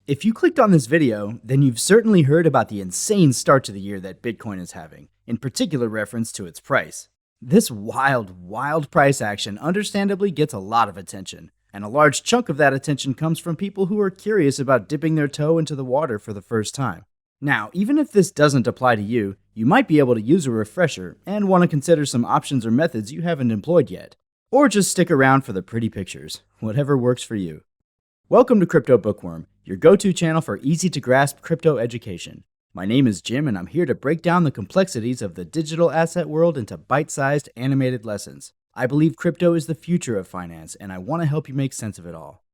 If you clicked on this video, then you've certainly heard about the insane start to the year that Bitcoin is having, in particular reference to its price. This wild price action understandably gets a lot of attention, and a large chunk of that attention comes from people who are curious about dipping their toe into the water for the first time. Now, even if this doesn't apply to you, you might be able to use a refresher and want to consider some options or methods you haven't employed yet. Or just stick around for the pretty pictures, whatever works for you. Welcome to Crypto Bookworm, your go-to channel for easy-to-grasp crypto education. My name is Jim, and I'm here to break down the complexities of the digital asset world into bite-sized animated lessons. I believe crypto is the future of finance, and I want to help you make sense of it all.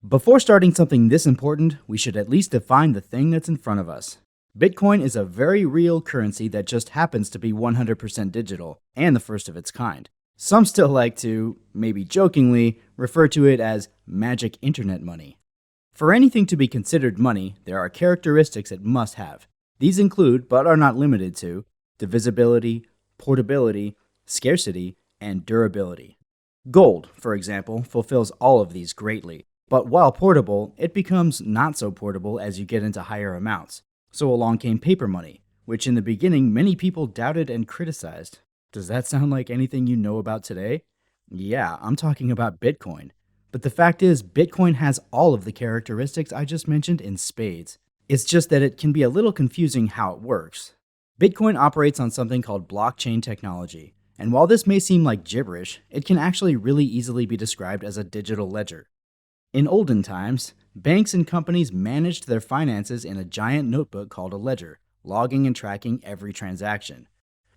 Before starting something this important, we should at least define the thing that's in front of us. Bitcoin is a very real currency that just happens to be 100% digital, and the first of its kind. Some still like to, maybe jokingly, refer to it as magic internet money. For anything to be considered money, there are characteristics it must have. These include, but are not limited to, divisibility, portability, scarcity, and durability. Gold, for example, fulfills all of these greatly, but while portable, it becomes not so portable as you get into higher amounts. So along came paper money, which in the beginning many people doubted and criticized. Does that sound like anything you know about today? Yeah, I'm talking about Bitcoin. But the fact is, Bitcoin has all of the characteristics I just mentioned in spades. It's just that it can be a little confusing how it works. Bitcoin operates on something called blockchain technology, and while this may seem like gibberish, it can actually really easily be described as a digital ledger. In olden times, banks and companies managed their finances in a giant notebook called a ledger, logging and tracking every transaction.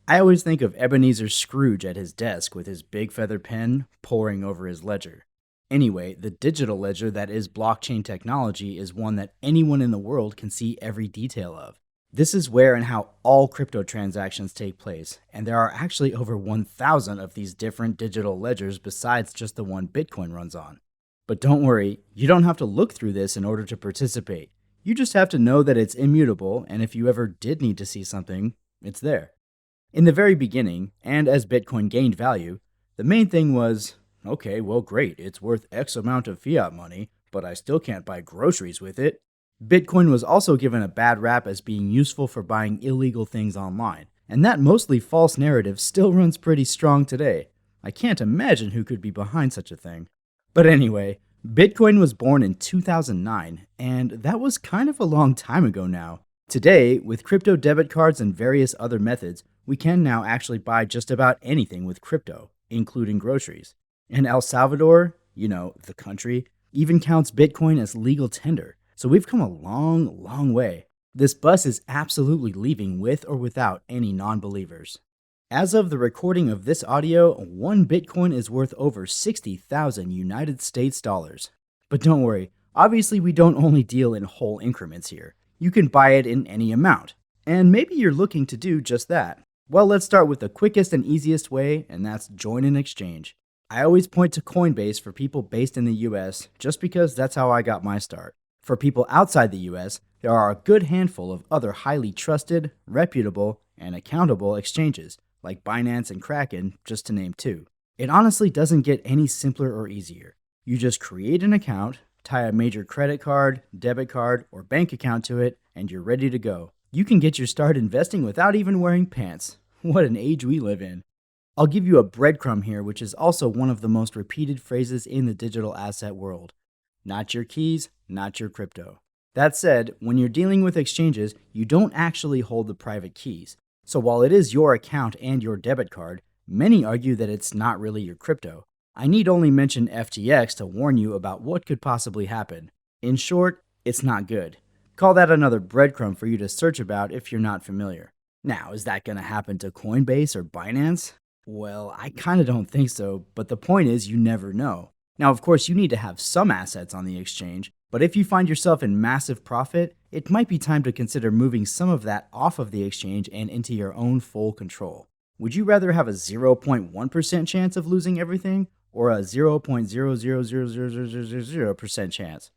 I always think of Ebenezer Scrooge at his desk with his big feather pen poring over his ledger. Anyway, the digital ledger that is blockchain technology is one that anyone in the world can see every detail of. This is where and how all crypto transactions take place, and there are actually over 1,000 of these different digital ledgers besides just the one Bitcoin runs on. But don't worry, you don't have to look through this in order to participate. You just have to know that it's immutable, and if you ever did need to see something, it's there. In the very beginning, and as Bitcoin gained value, the main thing was, okay, well great, it's worth X amount of fiat money, but I still can't buy groceries with it. Bitcoin was also given a bad rap as being useful for buying illegal things online, and that mostly false narrative still runs pretty strong today. I can't imagine who could be behind such a thing. But anyway, Bitcoin was born in 2009, and that was kind of a long time ago now. Today, with crypto debit cards and various other methods, we can now actually buy just about anything with crypto, including groceries. And El Salvador, the country, even counts Bitcoin as legal tender. So we've come a long way. This bus is absolutely leaving with or without any non-believers. As of the recording of this audio, 1 Bitcoin is worth over 60,000 United States dollars. But don't worry, obviously we don't only deal in whole increments here. You can buy it in any amount. And maybe you're looking to do just that. Well, let's start with the quickest and easiest way, and that's join an exchange. I always point to Coinbase for people based in the US, just because that's how I got my start. For people outside the US, there are a good handful of other highly trusted, reputable, and accountable exchanges, like Binance and Kraken, just to name 2. It honestly doesn't get any simpler or easier. You just create an account, tie a major credit card, debit card, or bank account to it, and you're ready to go. You can get your start investing without even wearing pants. What an age we live in. I'll give you a breadcrumb here, which is also one of the most repeated phrases in the digital asset world. Not your keys, not your crypto. That said, when you're dealing with exchanges, you don't actually hold the private keys. So while it is your account and your debit card, many argue that it's not really your crypto. I need only mention FTX to warn you about what could possibly happen. In short, it's not good. Call that another breadcrumb for you to search about if you're not familiar. Now, is that going to happen to Coinbase or Binance? Well, I kind of don't think so, but the point is you never know. Now, of course, you need to have some assets on the exchange, but if you find yourself in massive profit, it might be time to consider moving some of that off of the exchange and into your own full control. Would you rather have a 0.1% chance of losing everything or a 0.0000000% chance?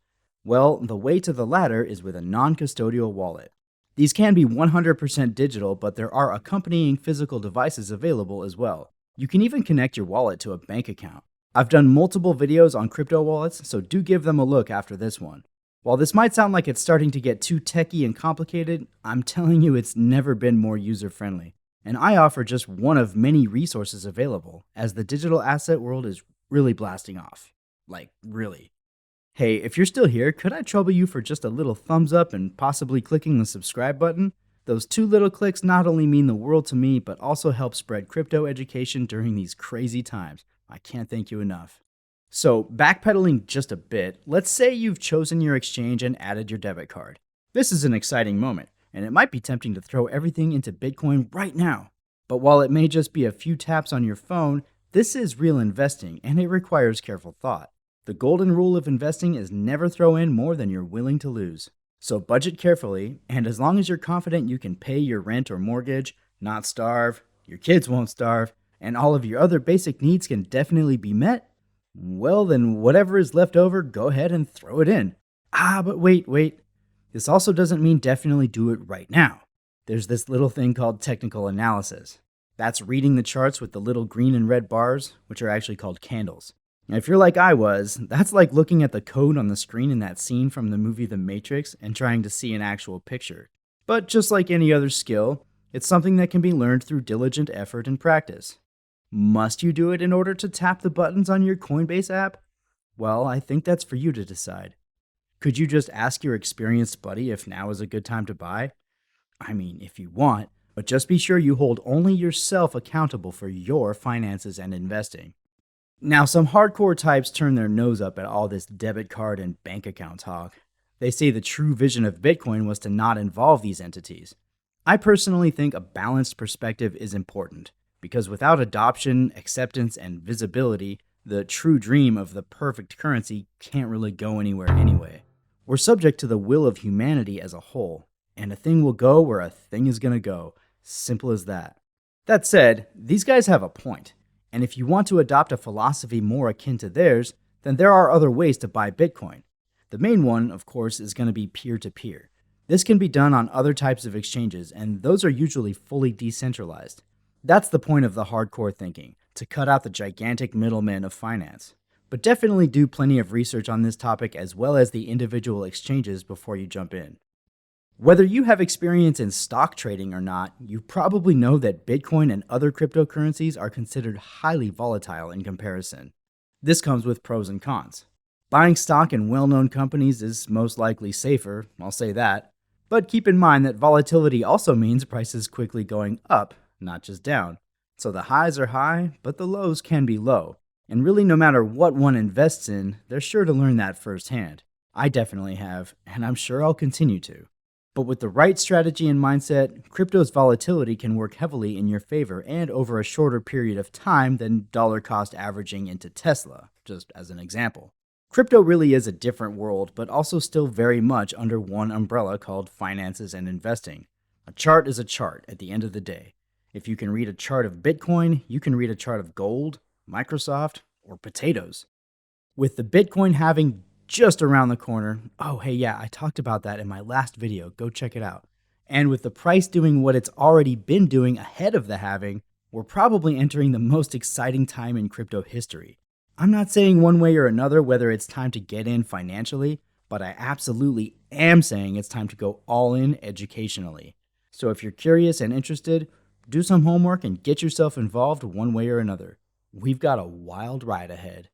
Well, the way to the latter is with a non-custodial wallet. These can be 100% digital, but there are accompanying physical devices available as well. You can even connect your wallet to a bank account. I've done multiple videos on crypto wallets, so do give them a look after this one. While this might sound like it's starting to get too techy and complicated, I'm telling you it's never been more user-friendly. And I offer just one of many resources available, as the digital asset world is really blasting off. Like, really. Hey, if you're still here, could I trouble you for just a little thumbs up and possibly clicking the subscribe button? Those two little clicks not only mean the world to me, but also help spread crypto education during these crazy times. I can't thank you enough. So, backpedaling just a bit, let's say you've chosen your exchange and added your debit card. This is an exciting moment, and it might be tempting to throw everything into Bitcoin right now. But while it may just be a few taps on your phone, this is real investing and it requires careful thought. The golden rule of investing is never throw in more than you're willing to lose. So budget carefully, and as long as you're confident you can pay your rent or mortgage, not starve, your kids won't starve, and all of your other basic needs can definitely be met, well then whatever is left over, go ahead and throw it in. But wait. This also doesn't mean definitely do it right now. There's this little thing called technical analysis. That's reading the charts with the little green and red bars, which are actually called candles. And if you're like I was, that's like looking at the code on the screen in that scene from the movie The Matrix and trying to see an actual picture. But just like any other skill, it's something that can be learned through diligent effort and practice. Must you do it in order to tap the buttons on your Coinbase app? Well, I think that's for you to decide. Could you just ask your experienced buddy if now is a good time to buy? I mean, if you want, but just be sure you hold only yourself accountable for your finances and investing. Now, some hardcore types turn their nose up at all this debit card and bank account talk. They say the true vision of Bitcoin was to not involve these entities. I personally think a balanced perspective is important, because without adoption, acceptance, and visibility, the true dream of the perfect currency can't really go anywhere anyway. We're subject to the will of humanity as a whole, and a thing will go where a thing is going to go. Simple as that. That said, these guys have a point. And if you want to adopt a philosophy more akin to theirs, then there are other ways to buy Bitcoin. The main one, of course, is going to be peer-to-peer. This can be done on other types of exchanges, and those are usually fully decentralized. That's the point of the hardcore thinking, to cut out the gigantic middlemen of finance. But definitely do plenty of research on this topic as well as the individual exchanges before you jump in. Whether you have experience in stock trading or not, you probably know that Bitcoin and other cryptocurrencies are considered highly volatile in comparison. This comes with pros and cons. Buying stock in well-known companies is most likely safer, I'll say that, but keep in mind that volatility also means prices quickly going up, not just down. So the highs are high, but the lows can be low. And really no matter what one invests in, they're sure to learn that firsthand. I definitely have, and I'm sure I'll continue to. But with the right strategy and mindset, crypto's volatility can work heavily in your favor and over a shorter period of time than dollar cost averaging into Tesla, just as an example. Crypto really is a different world, but also still very much under one umbrella called finances and investing. A chart is a chart at the end of the day. If you can read a chart of Bitcoin, you can read a chart of gold, Microsoft, or potatoes. With the Bitcoin halving just around the corner, I talked about that in my last video, go check it out. And with the price doing what it's already been doing ahead of the halving, we're probably entering the most exciting time in crypto history. I'm not saying one way or another whether it's time to get in financially, but I absolutely am saying it's time to go all in educationally. So if you're curious and interested, do some homework and get yourself involved one way or another. We've got a wild ride ahead.